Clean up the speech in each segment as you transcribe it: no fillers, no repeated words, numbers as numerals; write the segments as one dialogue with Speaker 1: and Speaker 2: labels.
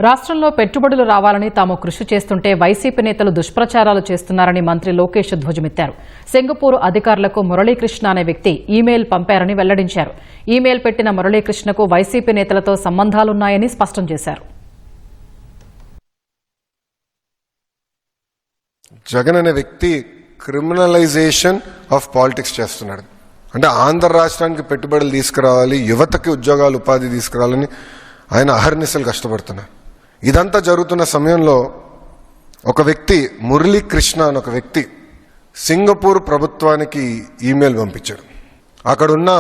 Speaker 1: రాష్ట్రంలో పెట్టుబడులు రావాలని తాము కృషి చేస్తుంటే వైసీపీ నేతలు దుష్ప్రచారాలు చేస్తున్నారని మంత్రి లోకేష్ ధ్వజమెత్తారు. సింగపూర్ అధికారులకు మురళీకృష్ణ అనే వ్యక్తి ఈమెయిల్ పంపారని వెల్లడించారు. ఈమెయిల్ పెట్టిన మురళీకృష్ణకు వైసీపీ నేతలతో సంబంధాలున్నాయని స్పష్టం చేశారు.
Speaker 2: జగన్ అనే వ్యక్తి క్రిమినలైజేషన్ ఆఫ్ పాలిటిక్స్ చేస్తున్నాడు. అంటే ఆంధ్ర రాష్ట్రానికి పెట్టుబడులు తీసుకురావాలి, యువతకి ఉద్యోగాలు ఉపాధి తీసుకురావాలని ఆయన అహర్నిశలు కష్టపడుతున్నారు. ఇదంతా జరుగుతున్న సమయంలో ఒక వ్యక్తి మురళీకృష్ణ అని ఒక వ్యక్తి సింగపూర్ ప్రభుత్వానికి ఈమెయిల్ పంపించాడు. అక్కడున్న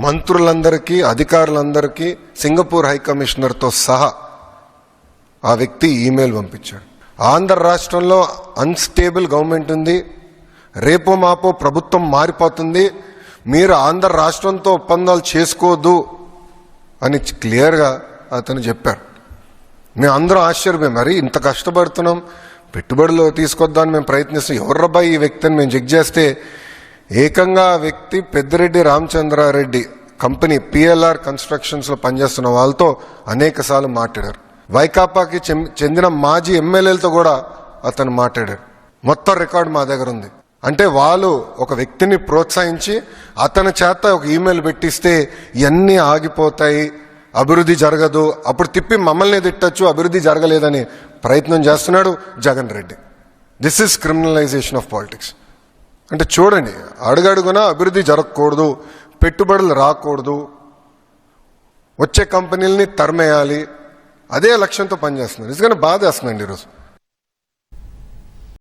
Speaker 2: మంత్రులందరికీ, అధికారులందరికీ, సింగపూర్ హైకమిషనర్తో సహా ఆ వ్యక్తి ఈమెయిల్ పంపించాడు. ఆంధ్ర రాష్ట్రంలో అన్స్టేబుల్ గవర్నమెంట్ ఉంది, రేపో మాపో ప్రభుత్వం మారిపోతుంది, మీరు ఆంధ్ర రాష్ట్రంతో ఒప్పందాలు చేసుకోవద్దు అని క్లియర్గా అతను చెప్పారు. మేము అందరం ఆశ్చర్యపోయాం, మరి ఇంత కష్టపడుతున్నాం, పెట్టుబడులు తీసుకొద్దామని మేము ప్రయత్నిస్తాం, ఎవర్రబాయి ఈ వ్యక్తిని మేము చెక్ చేస్తే ఏకంగా ఆ వ్యక్తి పెద్దిరెడ్డి రామచంద్రారెడ్డి కంపెనీ PLR కన్స్ట్రక్షన్స్లో పనిచేస్తున్న వాళ్ళతో అనేక సార్లు మాట్లాడారు. వైకాపాకి చెందిన మాజీ ఎమ్మెల్యేలతో కూడా అతను మాట్లాడారు. మొత్తం రికార్డు మా దగ్గర ఉంది. అంటే వాళ్ళు ఒక వ్యక్తిని ప్రోత్సహించి అతని చేత ఒక ఈమెయిల్ పెట్టిస్తే ఇవన్నీ ఆగిపోతాయి, అభివృద్ధి జరగదు, అప్పుడు తిప్పి మమ్మల్ని తిట్టచ్చు, అభివృద్ధి జరగలేదని ప్రయత్నం చేస్తున్నాడు Jagan Reddy. This is criminalization of politics. అంటే చూడండి, అడుగడుగునా అభివృద్ధి జరగకూడదు, పెట్టుబడులు రాకూడదు, వచ్చే కంపెనీలని తరిమేయాలి, అదే లక్ష్యంతో పనిచేస్తున్నారు. నిజంగానే బాధ వేస్తుందండి ఈరోజు.